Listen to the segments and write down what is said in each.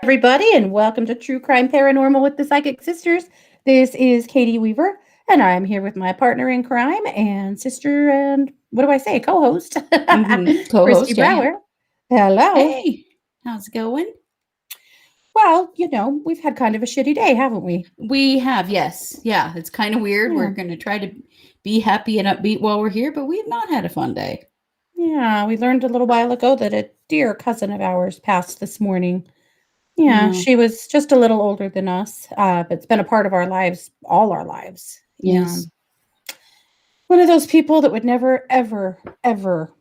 everybody, and welcome to True Crime Paranormal with the Psychic Sisters. This is Katie Weaver, and I am here with my partner in crime and sister, and what do I say, co host, Christy Co-host, yeah. Brower. Hello. Hey, how's it going? Well, we've had kind of a shitty day, haven't we? We have, yes. Yeah, it's kind of weird. We're Yeah. going to try to be happy and upbeat while we're here, but we've not had a fun day. Yeah, we learned a little while ago that a dear cousin of ours passed this morning. Yeah, Yeah. she was just a little older than us, but it's been a part of our lives, all our lives. And Yes. one of those people that would never, ever, ever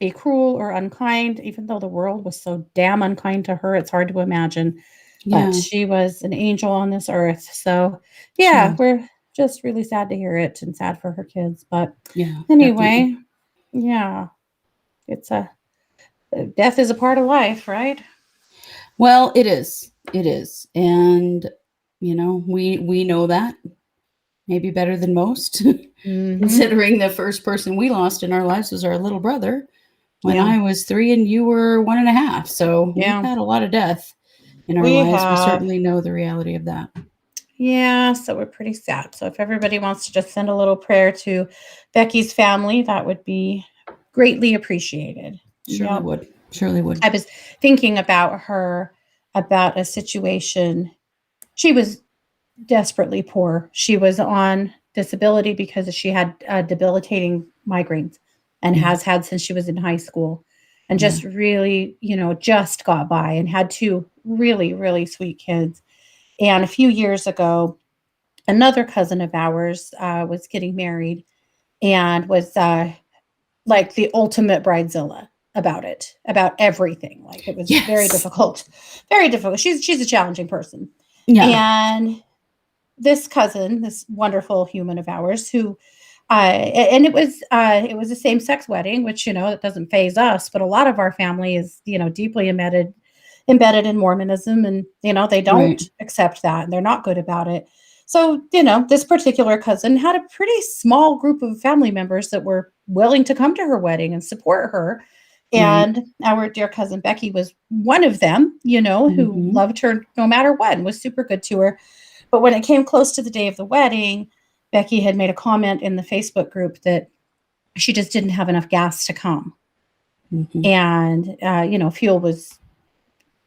be cruel or unkind, even though the world was so damn unkind to her. It's hard to imagine, but Yeah. she was an angel on this earth. So, She yeah, was. we're just really sad to hear it and sad for her kids. But Yeah, definitely. anyway, yeah, it's a death is a part of life, right? Well, it is. It is. And we know that maybe better than most, Mm-hmm. considering the first person we lost in our lives was our little brother when Yeah, I was 3 and you were 1.5. So we've yeah, had a lot of death in our we lives. We have. certainly know the reality of that. Yeah, so we're pretty sad. So if everybody wants to just send a little prayer to Becky's family, that would be greatly appreciated. Surely Yep. would. Surely would. I was thinking about her, about a situation. She was desperately poor. She was on disability because she had debilitating migraines and Yeah. has had since she was in high school, and Yeah. just really, just got by and had two really, really sweet kids. And a few years ago, another cousin of ours was getting married and was like the ultimate bridezilla about it, about everything. Like it was very Yes. difficult, very difficult. She's a challenging person, Yeah. and this cousin, this wonderful human of ours, who and it was a same sex wedding, which it doesn't phase us, but a lot of our family is deeply embedded in Mormonism, and they Right. don't accept that, and they're not good about it. So this particular cousin had a pretty small group of family members that were willing to come to her wedding and support her. Right. And our dear cousin Becky was one of them, who Hmm. loved her no matter what and was super good to her. But when it came close to the day of the wedding, Becky had made a comment in the Facebook group that she just didn't have enough gas to come. Hmm. And, fuel was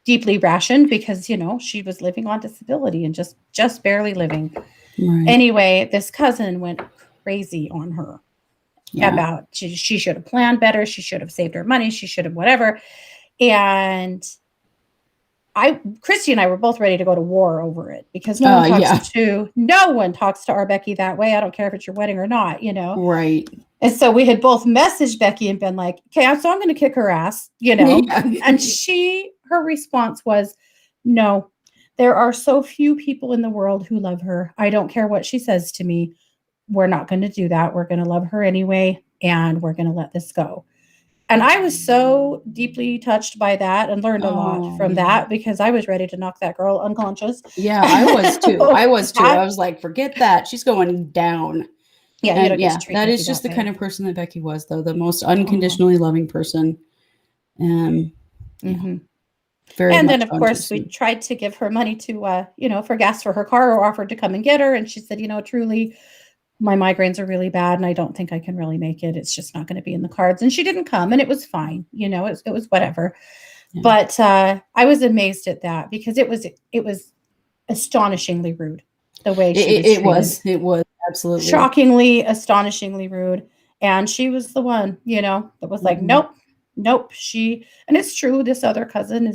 deeply rationed because, she was living on disability and just barely living. Right. Anyway, this cousin went crazy on her Yeah. about she should have planned better, she should have saved her money, she should have whatever. And Christy and I were both ready to go to war over it because Yeah. no one talks to our Becky that way. I don't care if it's your wedding or not. Right. And so we had both messaged Becky and been like, okay, so I'm going to kick her ass. Yeah. And her response was, no, there are so few people in the world who love her. I don't care what she says to me. We're not going to do that. We're going to love her anyway. And we're going to let this go. And I was so deeply touched by that and learned a lot Oh, from yeah. that because I was ready to knock that girl unconscious. Yeah, I was too. I was too. That, I was like, forget that. She's going down. yeah, you And don't get yeah, to treat that Becky is just that the kind way. of person that Becky was, though. The most Oh. unconditionally loving person. Um, yeah, Hmm. very And much then, of fun to course, we see. tried to give her money to, for gas for her car or offered to come and get her. And she said, truly, my migraines are really bad and I don't think I can really make it. It's just not going to be in the cards. And she didn't come and it was fine. It was whatever. Yeah. But I was amazed at that because it was astonishingly rude the way It, she it, was it treated. was. It was absolutely. Shockingly, astonishingly rude. And she was the one, that was like, Hmm. nope, nope. And it's true, this other cousin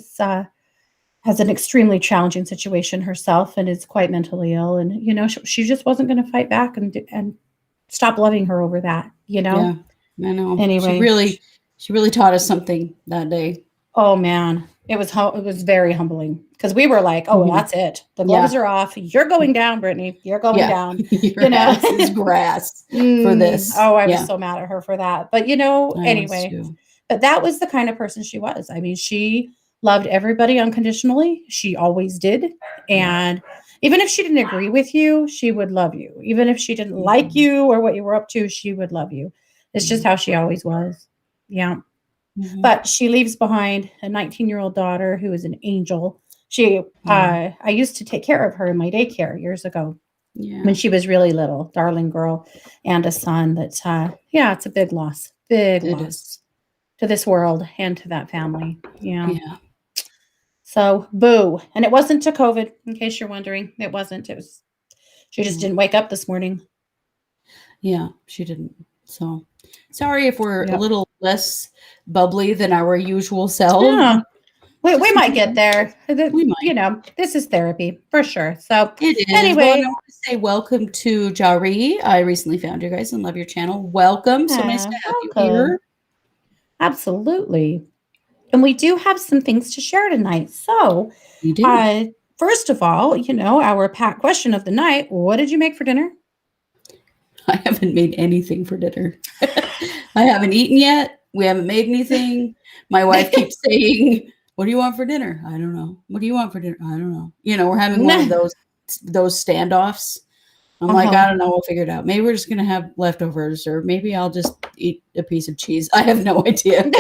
has an extremely challenging situation herself and is quite mentally ill. And, she just wasn't going to fight back and stop loving her over that. Yeah, I know. Anyway, She really taught us something that day. oh man, it was very humbling because we were like, oh, well, Hmm. that's it. The gloves Yeah, are off. You're going down, Brittany. You're going yeah. down. You Your know. ass is grass for this. Oh, I was Yeah, so mad at her for that. But I was anyway, too. but that was the kind of person she was. I mean, she loved everybody unconditionally. She always did. Yeah. And even if she didn't agree with you, she would love you. Even if she didn't like Hmm. you or what you were up to, she would love you. It's just Yeah. how she always was. Yeah. Hmm. But she leaves behind a 19-year-old daughter who is an angel. Yeah. I used to take care of her in my daycare years ago when Yeah. she was really little, darling girl, and a son that, yeah, it's a big It loss is. to this world and to that family. Yeah. Yeah. So, boo. And it wasn't to COVID, in case you're wondering. It wasn't. It was, she just No. didn't wake up this morning. Yeah, she didn't. So sorry if we're a Yep. little less bubbly than our usual selves. Yeah. We Just might because get there. we might. This is therapy for sure. So, It is. Well, and I anyway, want to say welcome to Jari. I recently found you guys and love your channel. Welcome. So nice yeah, to have you welcome. here. Absolutely. And we do have some things to share tonight. So, You do. uh, first of all, our pat question of the night, what did you make for dinner? I haven't made anything for dinner. I haven't eaten yet. We haven't made anything. My wife keeps saying, "What do you want for dinner?" I don't know. What do you want for dinner? I don't know. We're having one of those standoffs. I'm like, Uh-huh. I don't know. We'll figure it out. Maybe we're just gonna have leftovers, or maybe I'll just eat a piece of cheese. I have no idea.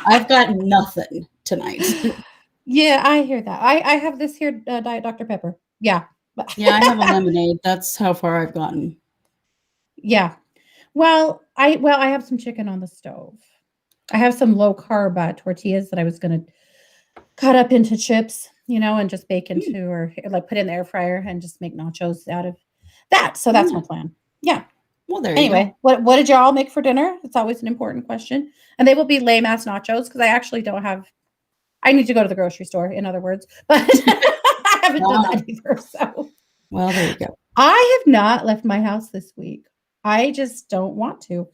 I've got nothing tonight. Yeah, I hear that. I have this here Diet Dr. Pepper. Yeah. Yeah, I have a lemonade. That's how far I've gotten. Yeah. Well, I have some chicken on the stove. I have some low carb tortillas that I was going to cut up into chips, and just bake Mm, into or like put in the air fryer and just make nachos out of that. So that's yeah. my plan. Yeah. Well, there you go. Anyway, what did y'all make for dinner? It's always an important question. And they will be lame ass nachos because I actually don't have I need to go to the grocery store, in other words, but I haven't done Ah, that either. So well, there you go. I have not left my house this week. I just don't want to.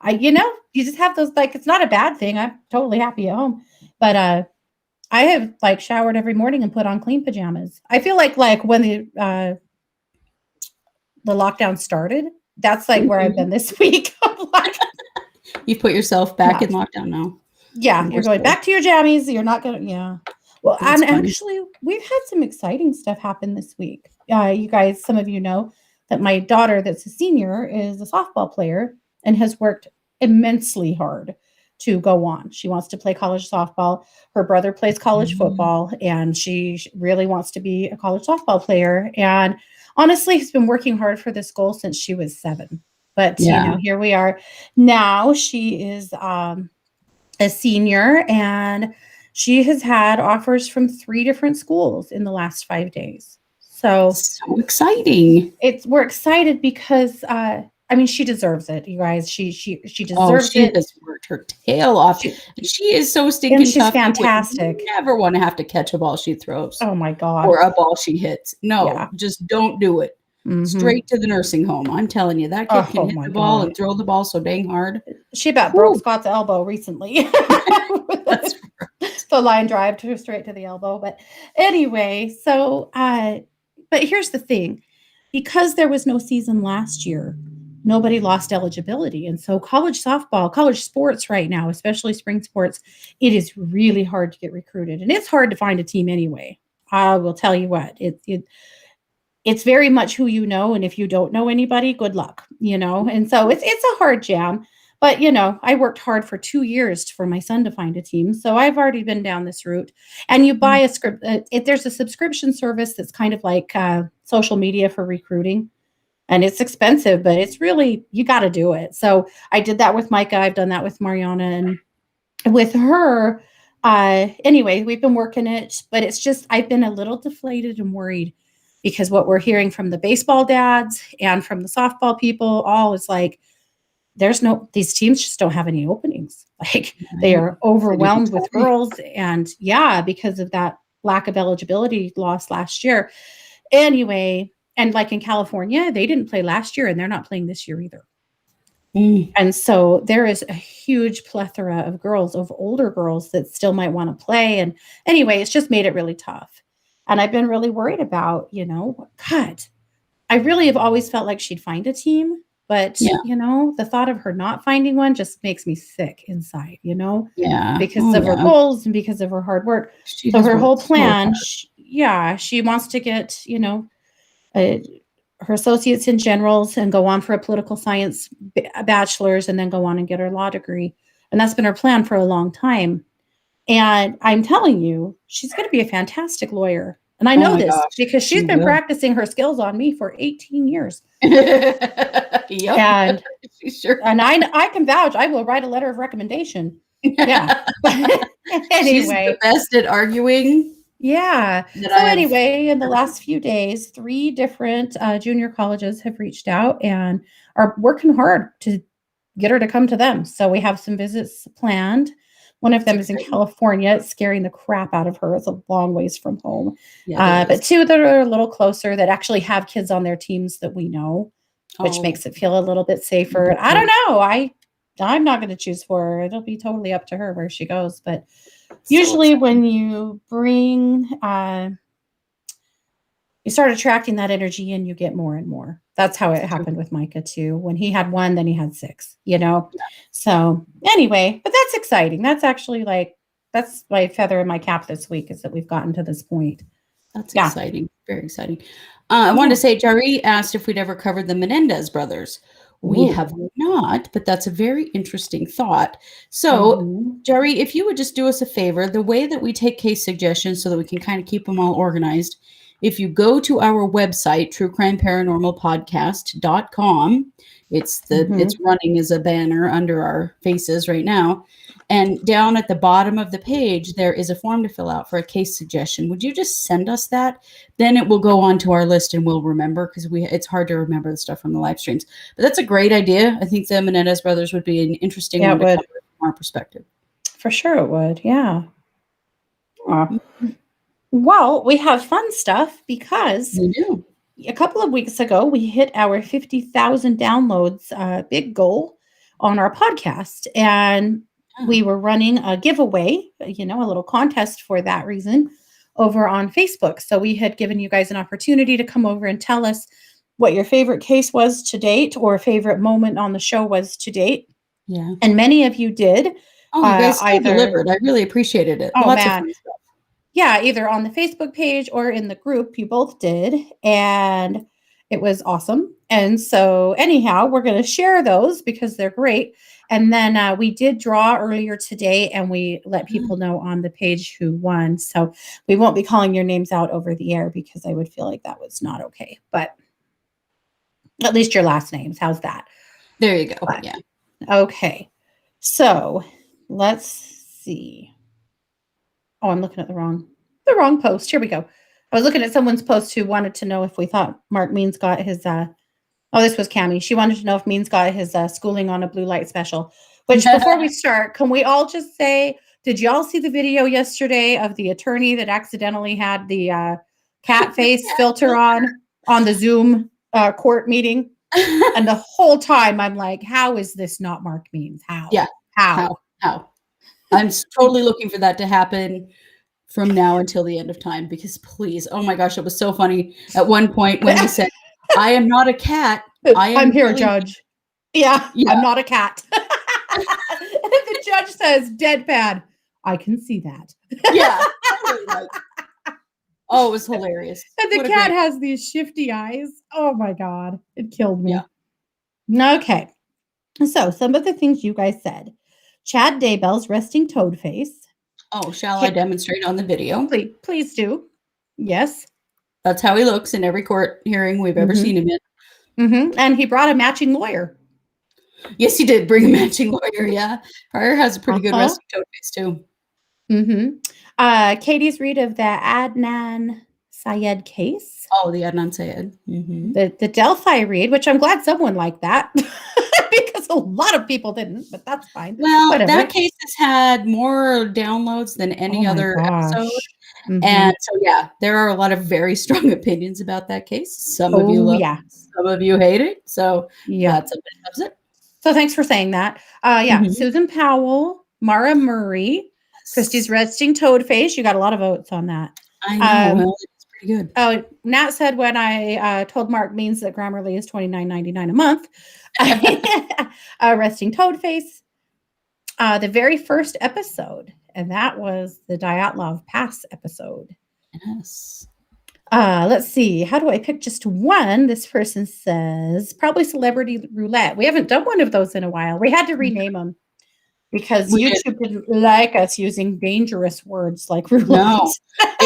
You just have those like it's not a bad thing. I'm totally happy at home. But I have like showered every morning and put on clean pajamas. I feel like when the lockdown started, that's like where I've Mhm. been this week. I'm like, You've put yourself back in not lockdown now. yeah, you're going Forcefully. back to your jammies. You're not gonna yeah. Well, That's and funny. actually, we've had some exciting stuff happen this week. You guys, some of you know that my daughter, that's a senior, is a softball player and has worked immensely hard to go on. She wants to play college softball. Her brother plays college Mm, football, and she really wants to be a college softball player. And honestly, has been working hard for this goal since she was 7. But yeah. here we are now. She is a senior, and she has had offers from 3 different schools in the last 5 days. So, So exciting. we're excited because, I mean, she deserves it, you guys. She Oh, deserves she it. has worked her tail off. She And she is so and stinking she's tough. You would fantastic. never want to have to catch a ball she throws Oh my god. or a ball she hits. No, Yeah. just don't do it. Mhm. Straight to the nursing home. I'm telling you, that kid can Oh hit my the ball god. and throw the ball so dang hard. She about broke Whew, Scott's elbow recently. that's The line drive to straight to the elbow. But anyway, so but here's the thing. Because there was no season last year, nobody lost eligibility. And so college softball, college sports right now, especially spring sports, it is really hard to get recruited. And it's hard to find a team anyway. I will tell you what, it's very much who you know, and if you don't know anybody, good luck. And so it's a hard jam. But I worked hard for 2 years for my son to find a team, so I've already been down this route. And you buy mm, a script. There's a subscription service that's kind of like social media for recruiting, and it's expensive, but it's really you got to do it. So I did that with Micah. I've done that with Mariana, and with her. Anyway, we've been working it, but it's just I've been a little deflated and worried because what we're hearing from the baseball dads and from the softball people all is like these teams just don't have any openings. Like they right. are They're gonna be overwhelmed with tight. girls, and yeah, because of that lack of eligibility lost last year. Anyway, and like in California, they didn't play last year and they're not playing this year either. Mm, And so there is a huge plethora of girls, of older girls that still might want to play. And anyway, it's just made it really tough. And I've been really worried about, God, I really have always felt like she'd find a team. But, yeah, the thought of her not finding one just makes me sick inside, yeah. because Oh of her yeah. goals and because of her hard work. She So has her whole worked so plan, hard. yeah, she wants to get, uh, her associates in generals and go on for a political science bachelor's and then go on and get her law degree. And that's been her plan for a long time. And I'm telling you, she's going to be a fantastic lawyer. And I Oh know my this gosh, because she she's been will. practicing her skills on me for 18 years. Yep. And She sure I can vouch, I will write a letter of recommendation. Yeah. She's the Anyway, best at arguing yeah. that I So have anyway, in the ever seen. last few days, 3 different junior colleges have reached out and are working hard to get her to come to them. So we have some visits planned. One of It's them is in exciting. California. It's scaring the crap out of her. It's a long ways from home. Yeah, it is. But 2 that are a little closer that actually have kids on their teams that we know, which Oh, makes it feel a little bit safer. I don't better. know. I'm not going to choose for her. It'll be totally up to her where she goes. But So usually, exciting. when you bring, you start attracting that energy and you get more and more. That's how it It's true. happened with Micah too. When he had 1, then he had 6, you know? So anyway, but that's exciting. That's actually like, that's my feather in my cap this week is that we've gotten to this point. That's Yeah. exciting. Very exciting. I wanted Yeah. to say, Jari asked if we'd ever covered the Menendez brothers. We Ooh. have not, but that's a very interesting thought. So, Mhm. Jari, if you would just do us a favor, the way that we take case suggestions so that we can kind of keep them all organized, if you go to our website, truecrimeparanormalpodcast.com, it's Mhm. running as a banner under our faces right now. And down at the bottom of the page, there is a form to fill out for a case suggestion. Would you just send us that? Then it will go onto our list and we'll remember because it's hard to remember the stuff from the live streams. But that's a great idea. I think the Menendez brothers would be an interesting Yeah, one it to would. cover from our perspective. For sure it would. Yeah. Aw. Mhm. Well, we have fun stuff because We do. a couple of weeks ago we hit our 50,000 downloads big goal on our podcast, and Yeah. we were running a giveaway, you know, a little contest for that reason over on Facebook. So we had given you guys an opportunity to come over and tell us what your favorite case was to date or favorite moment on the show was to date, Yeah. and many of you did Oh, you guys still either, delivered. I really appreciated it. oh Lots of man, fun stuff. yeah, either on the Facebook page or in the group. You both did. And it was awesome. And so, anyhow, we're going to share those because they're great. And then we did draw earlier today and we let people know on the page who won. So we won't be calling your names out over the air because I would feel like that was not okay. But at least your last names. How's that? There you go. But Yeah. okay. So let's see. Oh, I'm looking at the wrong post. Here we go. I was looking at someone's post who wanted to know if we thought Mark Means got his oh, this was Cami. She wanted to know if Means got his schooling on a blue light special. Which before we start, can we all just say, did y'all see the video yesterday of the attorney that accidentally had the cat face filter on the Zoom court meeting? And the whole time I'm like, how is this not Mark Means? How? Yeah. How? How? I'm totally looking for that to happen from now until the end of time because please, oh my gosh, it was so funny. At one point when he said, I am not a cat, I I'm am here, really Judge. Yeah, yeah. I'm not a cat. And the judge says, deadpan, I can see that. Yeah. Totally, like, oh, it was hilarious. And the What a cat great has these shifty eyes. Oh my God. It killed yeah. me. Okay. So some of the things you guys said. Chad Daybell's resting toad face. Oh, shall I demonstrate on the video? Please do. Yes. That's how he looks in every court hearing we've ever Mm-hmm. seen him in. Mm-hmm. And he brought a matching lawyer. Yes, he did bring a matching lawyer. Yeah. Pryor has a pretty good Uh-huh. resting toad face too. Mm-hmm. Katie's read of the Adnan Syed case. Oh, the Adnan Syed. Mm-hmm. The Delphi read, which I'm glad someone liked that because a lot of people didn't, but that's fine. Well, Whatever. that case has had more downloads than Oh any my other episode. gosh. Mm-hmm. And so, yeah, there are a lot of very strong opinions about that case. Some of you Oh love yeah. it, some of you hate it. So Yep. that's a bit of it. So thanks for saying that. Yeah, Mhm. Susan Powell, Mara Murray, Christie's resting toad face. You got a lot of votes on that. I know. Well, it's pretty good. Oh, Nat said when I told Mark Means that Grammarly is $29.99 a month. Resting toad face. The very first episode, and that was the Dyatlov Pass episode. Yes. Let's see. How do I pick just one? This person says probably Celebrity Roulette. We haven't done one of those in a while. We had to rename them. because We did. YouTube didn't like us using dangerous words like roulette. No.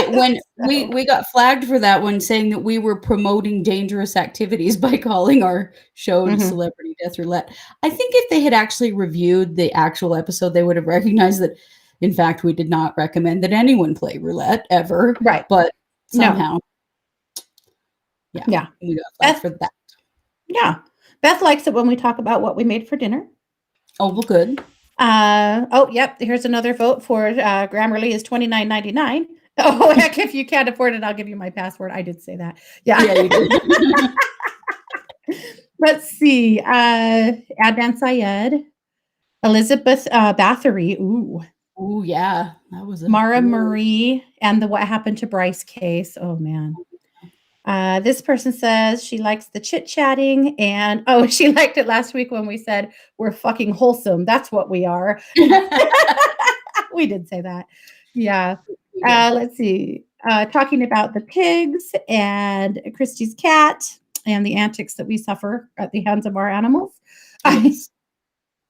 When So- we got flagged for that one, saying that we were promoting dangerous activities by calling our show Mhm. Celebrity Death Roulette. I think if they had actually reviewed the actual episode, they would have recognized that, in fact, we did not recommend that anyone play roulette ever. Right. But No. somehow, Yeah. we got flagged for that. Yeah. Beth likes it when we talk about what we made for dinner. Oh, well, good. Oh, yep. Here's another vote for Grammarly is $29.99. Oh, heck, if you can't afford it, I'll give you my password. I did say that. Yeah. Yeah, you did. Let's see. Adnan Syed, Elizabeth Bathory, ooh, Oh, yeah. That was a Mara ooh. Marie, and the What Happened to Bryce case. Oh, man. This person says she likes the chit-chatting, and she liked it last week when we said we're fucking wholesome. That's what we are. We did say that. Yeah. Let's see. Talking about the pigs and Christy's cat and the antics that we suffer at the hands of our animals. Yes.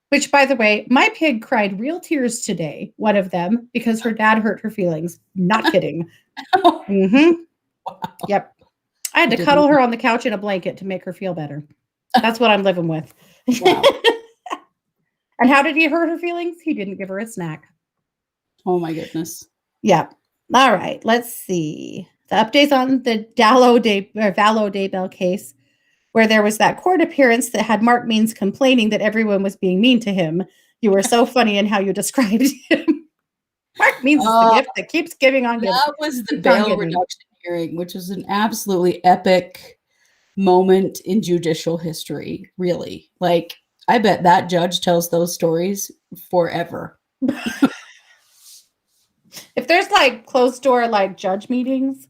Which, by the way, my pig cried real tears today, one of them, because her dad hurt her feelings. Not kidding. Mm-hmm. Wow. Yep. I had to cuddle her on the couch in a blanket to make her feel better. That's what I'm living with. Wow. And how did he hurt her feelings? He didn't give her a snack. Oh, my goodness. Yeah. All right. Let's see. The updates on the Valo Daybell case, where there was that court appearance that had Mark Means complaining that everyone was being mean to him. You were so funny in how you described him. Mark Means is the gift that keeps giving on giving. That was the bail reduction hearing, which was an absolutely epic moment in judicial history, really. Like, I bet that judge tells those stories forever. If there's like closed door like judge meetings,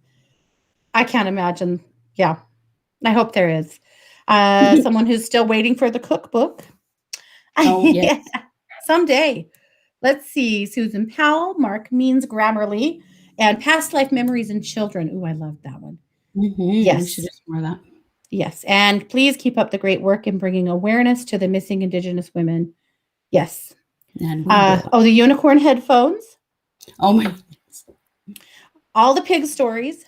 I can't imagine. Yeah. I hope there is. Someone who's still waiting for the cookbook. Oh, yes. Someday. Let's see. Susan Powell, Mark Means Grammarly, and Past Life Memories in Children. Ooh, I love that one. Mm-hmm. Yes. We should do more of that. Yes. And please keep up the great work in bringing awareness to the missing Indigenous women. Yes. And the unicorn headphones. Oh, my goodness. All the pig stories.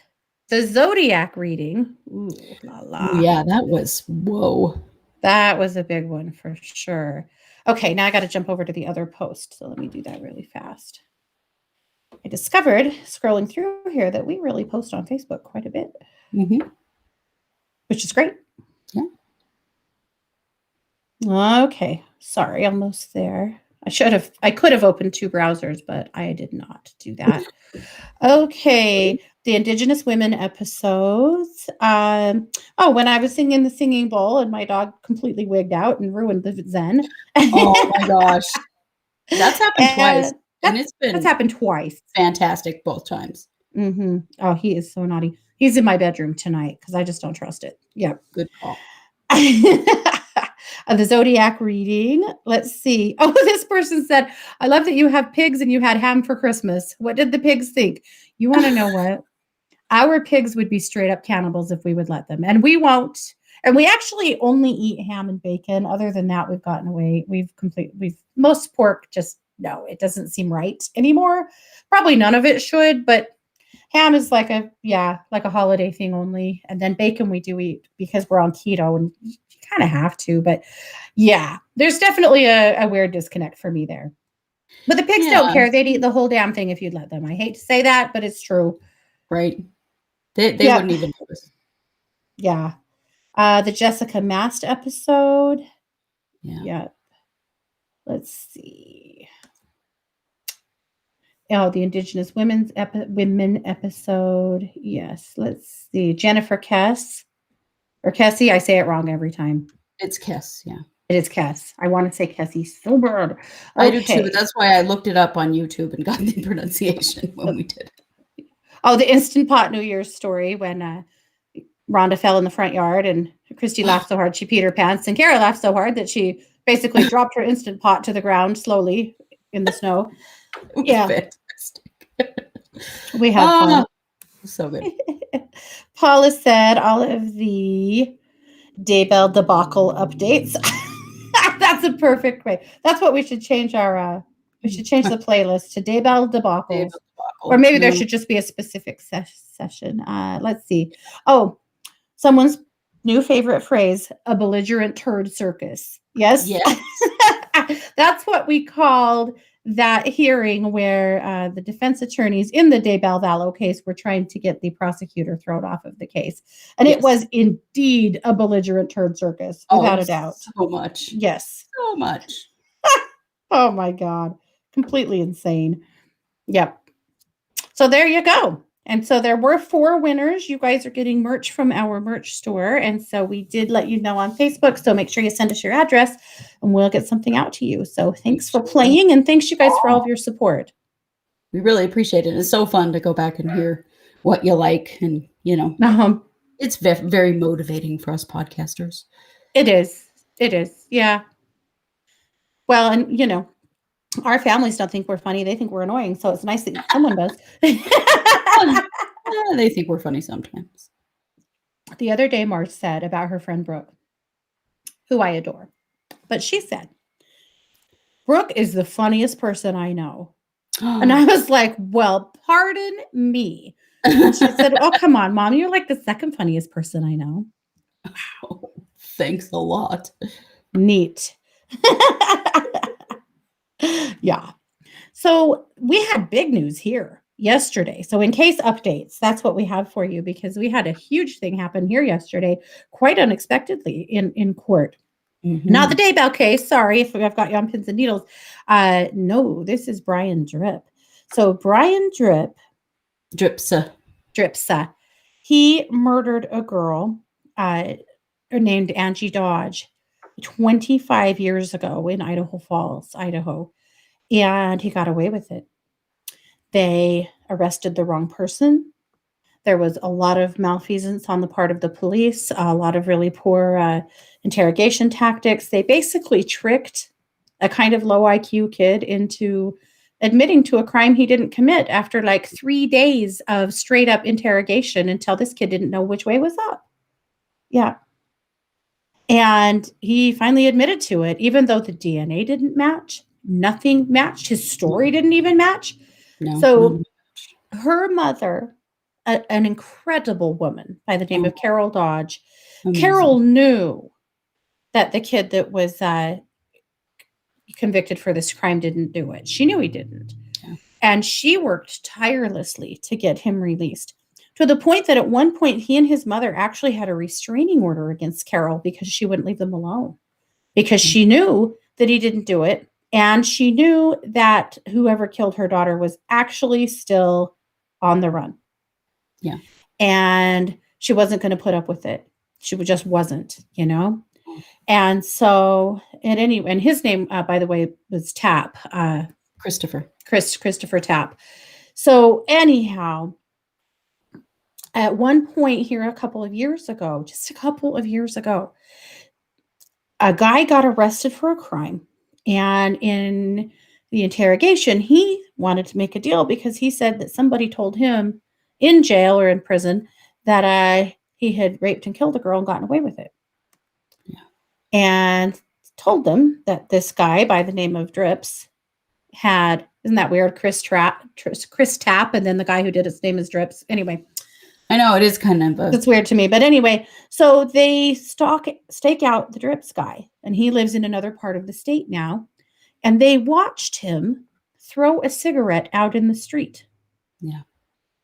The Zodiac reading. Ooh, la la. Ooh, yeah, that was, whoa. That was a big one for sure. Okay, now I got to jump over to the other post. So let me do that really fast. I discovered, scrolling through here, that we really post on Facebook quite a bit, which is great. Yeah. Okay, sorry, almost there. I could have opened two browsers, but I did not do that. Okay, the Indigenous women episodes. When I was singing the singing bowl and my dog completely wigged out and ruined the zen. Oh my gosh. That's happened twice. And that's happened twice. Fantastic both times. Mm-hmm. Oh, he is so naughty. He's in my bedroom tonight because I just don't trust it. Yep. Good call. The Zodiac reading. Let's see. Oh, this person said, I love that you have pigs and you had ham for Christmas. What did the pigs think? You want to know what? Our pigs would be straight up cannibals if we would let them. And we won't. And we actually only eat ham and bacon. Other than that, we've gotten away. Most pork just, no, it doesn't seem right anymore. Probably none of it should, but ham is like a holiday thing only. And then bacon we do eat because we're on keto and you kind of have to. But yeah, there's definitely a weird disconnect for me there. But the pigs don't care. They'd eat the whole damn thing if you'd let them. I hate to say that, but it's true. Right. They wouldn't even notice. Yeah. The Jessica Mast episode. Yeah. Yep. Let's see. Oh, the Indigenous women episode. Yes. Let's see. Jennifer Kess. Or Kessie. I say it wrong every time. It's Kess, yeah. It is Kess. I want to say Kessie so bad. Okay. I do too, but that's why I looked it up on YouTube and got the pronunciation when we did it. Oh, the Instant Pot New Year's story when Rhonda fell in the front yard and Christy laughed so hard she peed her pants and Kara laughed so hard that she basically dropped her Instant Pot to the ground slowly in the snow. Yeah. Fantastic. We had fun. So good. Paula said all of the Daybell debacle updates. That's a perfect way. That's what we should change our We should change the playlist to Daybell David debacles. Or Buckle. maybe there No. should just be a specific session. Let's see. Oh, someone's new favorite phrase, a belligerent turd circus. Yes. Yes. That's what we called that hearing where the defense attorneys in the Daybell Vallow case were trying to get the prosecutor thrown off of the case. And it Yes. was indeed a belligerent turd circus, without a doubt. So much. Yes. So much. Oh my God. Completely insane. Yep. So there you go. And so there were 4 winners. You guys are getting merch from our merch store. And so we did let you know on Facebook. So make sure you send us your address and we'll get something out to you. So thanks for playing and thanks you guys for all of your support. We really appreciate it. It's so fun to go back and hear what you like. And, it's very motivating for us podcasters. It is. It is. Yeah. Well, and, our families don't think we're funny. They think we're annoying. So it's nice that someone does. They think we're funny sometimes. The other day, Marge said about her friend Brooke, who I adore. But she said, Brooke is the funniest person I know. And I was like, well, pardon me. And she said, oh, come on, Mom. You're like the second funniest person I know. Oh, thanks a lot. Neat. Yeah. So we had big news here yesterday. So in case updates, that's what we have for you because we had a huge thing happen here yesterday, quite unexpectedly in court. Mm-hmm. Not the Daybell case. Sorry if I've got you on pins and needles. No, this is Brian Drip. So Brian Dripsa, he murdered a girl named Angie Dodge 25 years ago in Idaho Falls, Idaho. And he got away with it. They arrested the wrong person. There was a lot of malfeasance on the part of the police, a lot of really poor interrogation tactics. They basically tricked a kind of low IQ kid into admitting to a crime he didn't commit after like 3 days of straight up interrogation until this kid didn't know which way was up. Yeah. And he finally admitted to it, even though the DNA didn't match. Nothing matched. His story didn't even match. No, so her mother, an incredible woman by the name of Carol Dodge, amazing. Carol knew that the kid that was convicted for this crime didn't do it. She knew he didn't. Yeah. And she worked tirelessly to get him released, to the point that at one point he and his mother actually had a restraining order against Carol because she wouldn't leave them alone, because she knew that he didn't do it. And she knew that whoever killed her daughter was actually still on the run. Yeah. And she wasn't going to put up with it. She just wasn't, And so, and his name, by the way, was Tapp. Christopher Tapp. So anyhow, at one point here just a couple of years ago, a guy got arrested for a crime. And in the interrogation, he wanted to make a deal because he said that somebody told him in jail or in prison that he had raped and killed a girl and gotten away with it. Yeah. And told them that this guy by the name of Drips had, isn't that weird? Chris Tapp, and then the guy who did his name is Drips. Anyway. I know, it is kind of it's weird to me. But anyway, so they stake out the Drips guy, and he lives in another part of the state now. And they watched him throw a cigarette out in the street. Yeah.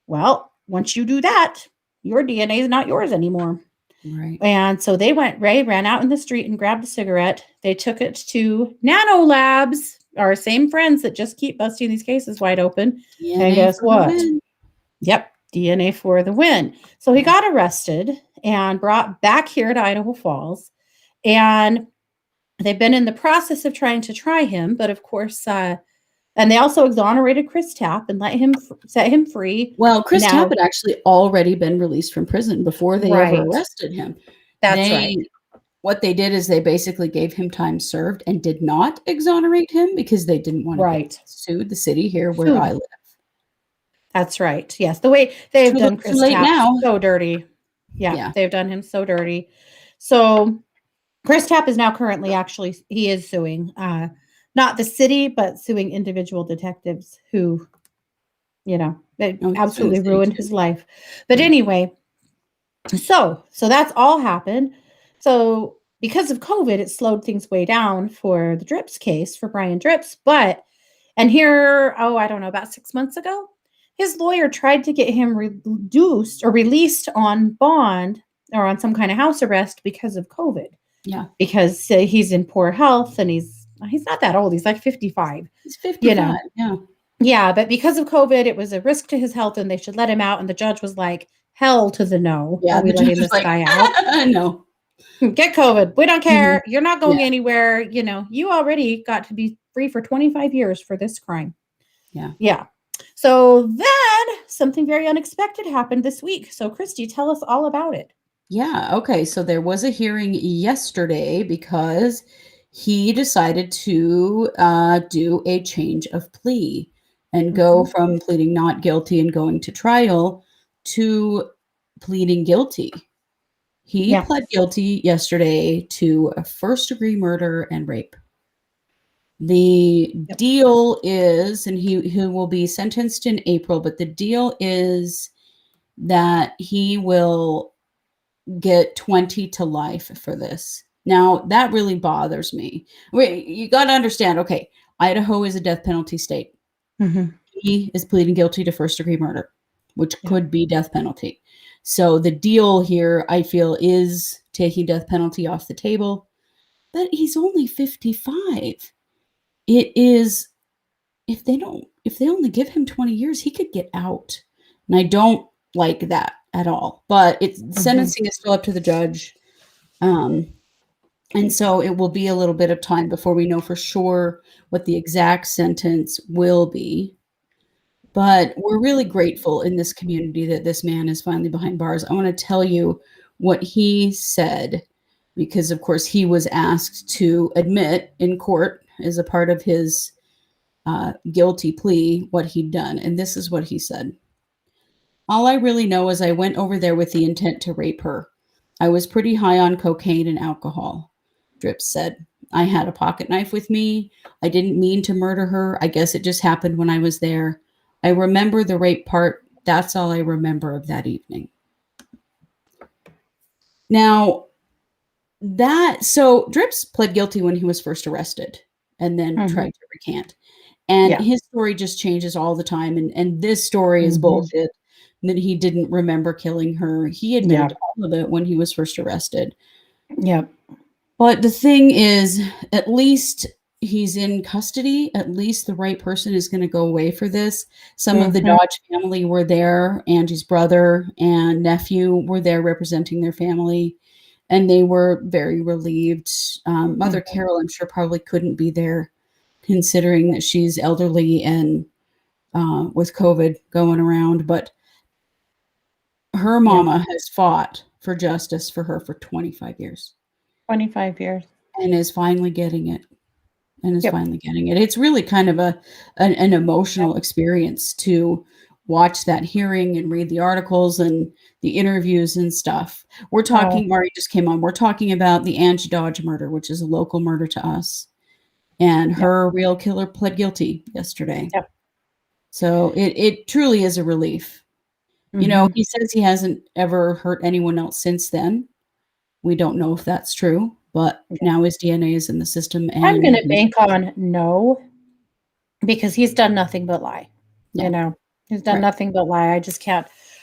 Well, once you do that, your DNA is not yours anymore. Right. And so Ray ran out in the street and grabbed a cigarette. They took it to Nano Labs, our same friends that just keep busting these cases wide open. DNA, and guess what? Yep. DNA for the win. So he got arrested and brought back here to Idaho Falls. And they've been in the process of trying to try him. But of course, and they also exonerated Chris Tapp and set him free. Well, Chris Tapp had actually already been released from prison before they ever arrested him. That's right. What they did is they basically gave him time served and did not exonerate him because they didn't want to get sued the city here where I live. That's right. Yes. The way they've done Chris Tapp so dirty. Yeah. They've done him so dirty. So Chris Tapp is now currently he is suing not the city, but suing individual detectives who, they Oh, he's suing the absolutely city ruined too. his life. But Yeah. anyway, so that's all happened. So because of COVID, it slowed things way down for the Drips case for Brian Drips. And here, I don't know, about 6 months ago, his lawyer tried to get him reduced or released on bond or on some kind of house arrest because of COVID. Yeah. Because he's in poor health and he's not that old. He's like 55, He's you 55. know. Yeah. Yeah, but because of COVID, it was a risk to his health and they should let him out. And the judge was like, hell to the no. Yeah. Are we The judge letting was this like, guy out? no. Get COVID. We don't Mhm. care. You're not Yeah. going anywhere. You already got to be free for 25 years for this crime. Yeah. Yeah. So then something very unexpected happened this week. So, Christy, tell us all about it. Yeah. Okay. So there was a hearing yesterday because he decided to do a change of plea and go Mm-hmm. from pleading not guilty and going to trial to pleading guilty. He Yeah. pled guilty yesterday to a first-degree murder and rape. The Yep. deal is, and he will be sentenced in April, but the deal is that he will get 20 to life for this. Now, that really bothers me. Wait, you got to understand, okay, Idaho is a death penalty state. Mm-hmm. He is pleading guilty to first-degree murder, which Yeah. could be death penalty. So the deal here, I feel, is taking death penalty off the table, but he's only 55. It is, if they only give him 20 years, he could get out. And I don't like that at all. But Mm-hmm. sentencing is still up to the judge. And so it will be a little bit of time before we know for sure what the exact sentence will be. But we're really grateful in this community that this man is finally behind bars. I want to tell you what he said, because of course he was asked to admit in court as a part of his guilty plea what he'd done. And this is what he said. All I really know is I went over there with the intent to rape her. I was pretty high on cocaine and alcohol, Drips said. I had a pocket knife with me. I didn't mean to murder her. I guess it just happened when I was there. I remember the rape part. That's all I remember of that evening. Now, so Drips pled guilty when he was first arrested and then Mm-hmm. tried to recant. And Yeah. his story just changes all the time. And this story is Mm-hmm. bullshit, that he didn't remember killing her. He admitted Yeah. all of it when he was first arrested. Yeah. But the thing is, at least he's in custody. At least the right person is going to go away for this. Some of the Mm-hmm. Dodge family were there. Angie's brother and nephew were there representing their family. And they were very relieved. Mother Mm-hmm. Carol, I'm sure, probably couldn't be there, considering that she's elderly and with COVID going around. But her Yeah. mama has fought for justice for her for 25 years 25 years. and is finally getting it. Yep. It's really kind of an emotional experience to watch that hearing and read the articles and the interviews and stuff. We're Oh, talking, Mari just came on, we're talking about the Angie Dodge murder, which is a local murder to us. And yep. her real killer pled guilty yesterday. Yep. So it truly is a relief. Mm-hmm. He says he hasn't ever hurt anyone else since then. We don't know if that's true, but Yeah. now his DNA is in the system I'm and going to bank on no because he's done nothing but lie. yeah, He's done right, nothing but lie.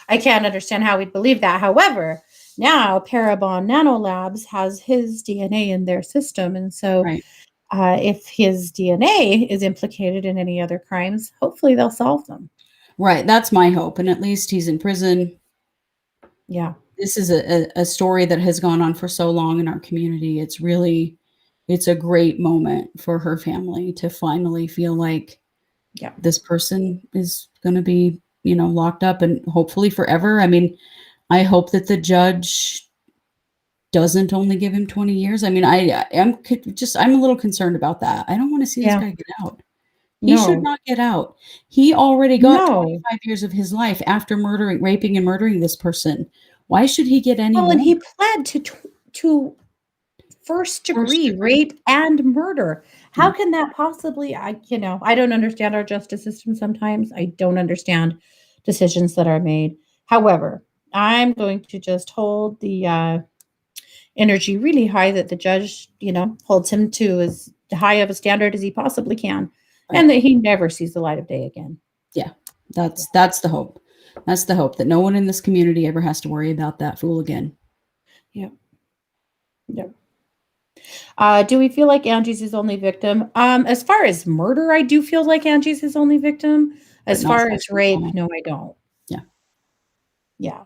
I can't understand how we'd believe that. However, now Parabon Nanolabs has his DNA in their system. And so right, if his DNA is implicated in any other crimes, hopefully they'll solve them. right. That's my hope. And at least he's in prison. Yeah. This is a story that has gone on for so long in our community. It's a great moment for her family to finally feel like Yeah. this person is going to be, locked up and hopefully forever. I mean, I hope that the judge doesn't only give him 20 years. I mean, I'm a little concerned about that. I don't want to see this Yeah. guy get out. He should No. not get out. He already got No. 25 years of his life after raping and murdering this person. Why should he get any Well, and more? he pled to first First degree degree. rape and murder. How Yeah. can that possibly? I don't understand our justice system sometimes. I don't understand decisions that are made. However, I'm going to just hold the energy really high that the judge, holds him to as high of a standard as he possibly can, and Right. that he never sees the light of day again. Yeah. That's the hope. That's the hope, that no one in this community ever has to worry about that fool again. Yeah. Yeah. Do we feel like Angie's his only victim? As far as murder, I do feel like Angie's his only victim. But As not far as sexual rape, trauma. no, I don't. Yeah. Yeah.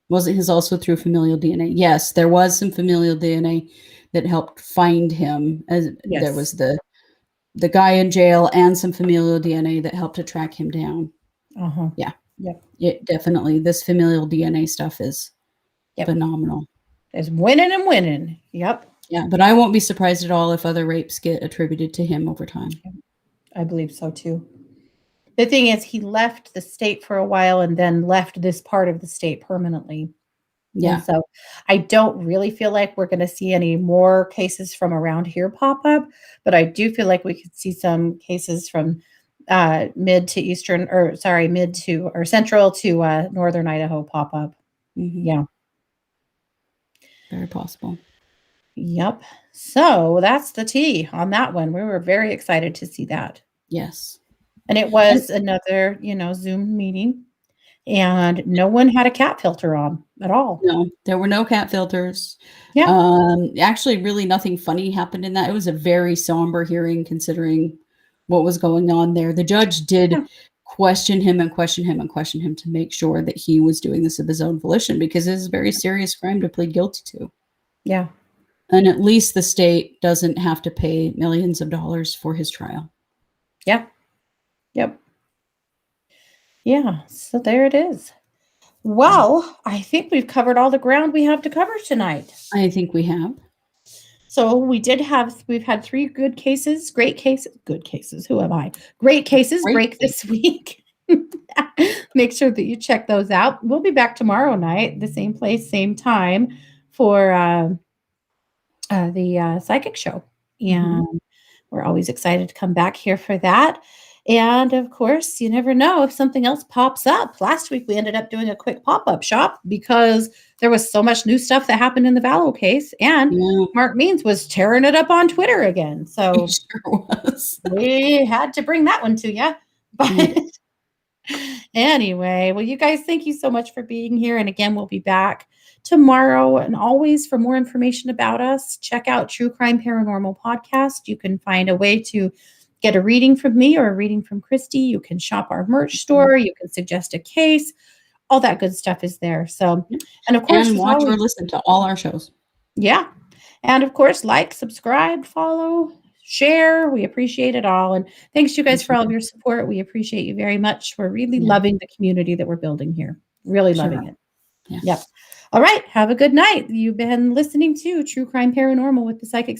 Was it his also through familial DNA? Yes, there was some familial DNA that helped find him. As there was Yes. the guy in jail and some familial DNA that helped to track him down. Uh-huh. Yeah. Yep. It definitely, this familial DNA stuff is Yep. phenomenal. It's winning and winning. Yep. Yeah, but I won't be surprised at all if other rapes get attributed to him over time. I believe so too. The thing is, he left the state for a while and then left this part of the state permanently. And Yeah. so I don't really feel like we're going to see any more cases from around here pop up, but I do feel like we could see some cases from mid to eastern, or sorry, mid to or central to northern Idaho pop up. Mhm. Yeah. Very possible. Yep. So that's the tea on that one. We were very excited to see that. Yes. And it And was another, Zoom meeting, and no one had a cat filter on at all. no, there were no cat filters. Yeah. Actually, really nothing funny happened in that. It was a very somber hearing considering what was going on there. The judge Yeah. did question him and question him and question him to make sure that he was doing this of his own volition, because it is a very serious crime to plead guilty to. Yeah. And at least the state doesn't have to pay millions of dollars for his trial. Yeah. Yep. Yeah. So there it is. Well, I think we've covered all the ground we have to cover tonight. I think we have. So we've had 3 good cases, great cases, good cases. Who am I? Great cases Great break case. this week. Make sure that you check those out. We'll be back tomorrow night, the same place, same time for the psychic show. Mhm. And we're always excited to come back here for that. And of course, you never know if something else pops up. Last week, we ended up doing a quick pop up shop because there was so much new stuff that happened in the Vallow case. And Yeah, Mark Means was tearing it up on Twitter again. he So sure was. we had to bring that one to you. We But did. anyway, well, you guys, thank you so much for being here. And again, we'll be back tomorrow. And always, for more information about us, check out True Crime Paranormal Podcast. You can find a way to get a reading from me or a reading from Christy. You can shop our merch store. You can suggest a case. All that good stuff is there. So, Yep. and of course, And as watch or always, listen to all our shows. yeah. And of course, like, subscribe, follow, share. We appreciate it all. And thanks, you We guys, for sure all of do. your support. We appreciate you very much. We're really Yeah, loving the community that we're building here. Really sure loving are. it. Yeah. Yep. All right. Have a good night. You've been listening to True Crime Paranormal with the Psychic